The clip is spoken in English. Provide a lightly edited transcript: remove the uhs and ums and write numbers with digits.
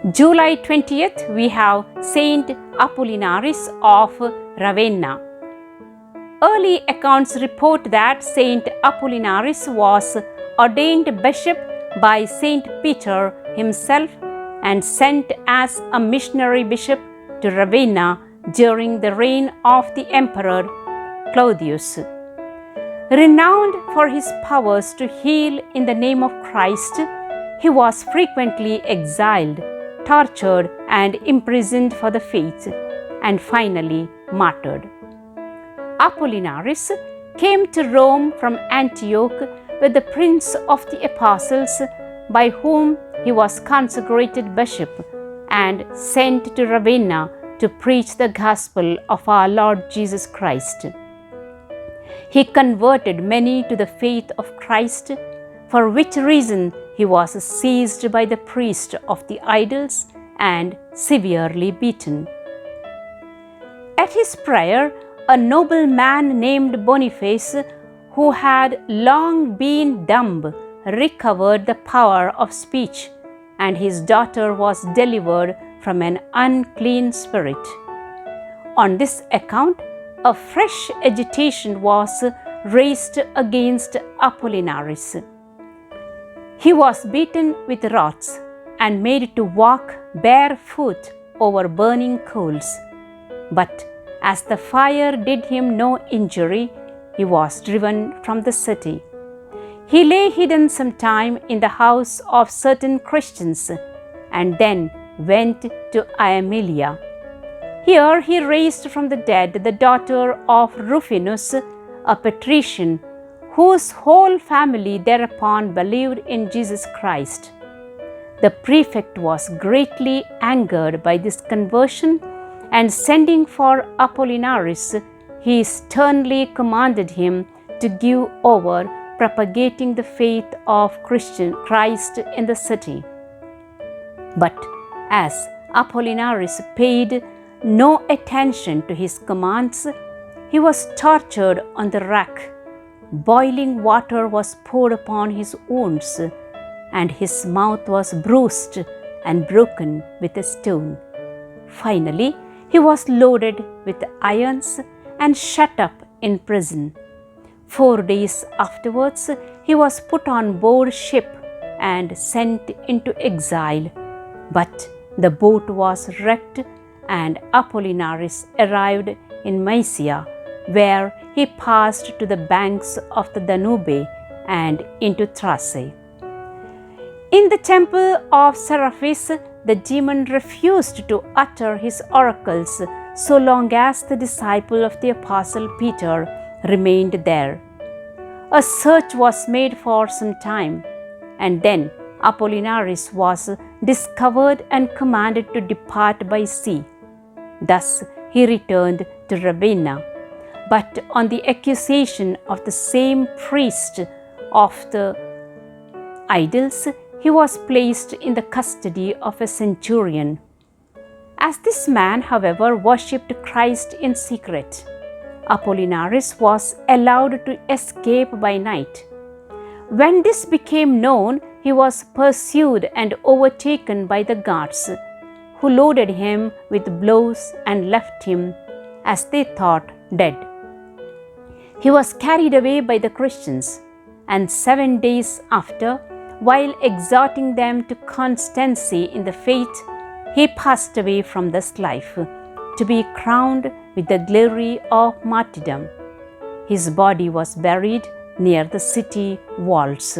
July 20th, we have Saint Apollinaris of Ravenna. Early accounts report that Saint Apollinaris was ordained bishop by Saint Peter himself and sent as a missionary bishop to Ravenna during the reign of the Emperor Claudius. Renowned for his powers to heal in the name of Christ, he was frequently exiled, tortured, and imprisoned for the faith, and finally martyred. Apollinaris came to Rome from Antioch with the Prince of the Apostles, by whom he was consecrated bishop and sent to Ravenna to preach the gospel of our Lord Jesus Christ. He converted many to the faith of Christ, for which reason he was seized by the priest of the idols and severely beaten. At his prayer, a noble man named Boniface, who had long been dumb, recovered the power of speech, and his daughter was delivered from an unclean spirit. On this account, a fresh agitation was raised against Apollinaris. He was beaten with rods and made to walk barefoot over burning coals. But as the fire did him no injury, he was driven from the city. He lay hidden some time in the house of certain Christians and then went to Aemilia. Here he raised from the dead the daughter of Rufinus, a patrician, whose whole family thereupon believed in Jesus Christ. The prefect was greatly angered by this conversion, and sending for Apollinaris, he sternly commanded him to give over propagating the faith of Christ in the city. But as Apollinaris paid no attention to his commands, he was tortured on the rack. Boiling water was poured upon his wounds, and his mouth was bruised and broken with a stone. Finally, he was loaded with irons and shut up in prison. 4 days afterwards, he was put on board ship and sent into exile. But the boat was wrecked, and Apollinaris arrived in Mysia, where he passed to the banks of the Danube and into Thrace. In the temple of Seraphis, the demon refused to utter his oracles so long as the disciple of the Apostle Peter remained there. A search was made for some time, and then Apollinaris was discovered and commanded to depart by sea. Thus he returned to Ravenna. But on the accusation of the same priest of the idols, he was placed in the custody of a centurion. As this man, however, worshipped Christ in secret, Apollinaris was allowed to escape by night. When this became known, he was pursued and overtaken by the guards, who loaded him with blows and left him, as they thought, dead. He was carried away by the Christians, and 7 days after, while exhorting them to constancy in the faith, he passed away from this life, to be crowned with the glory of martyrdom. His body was buried near the city walls.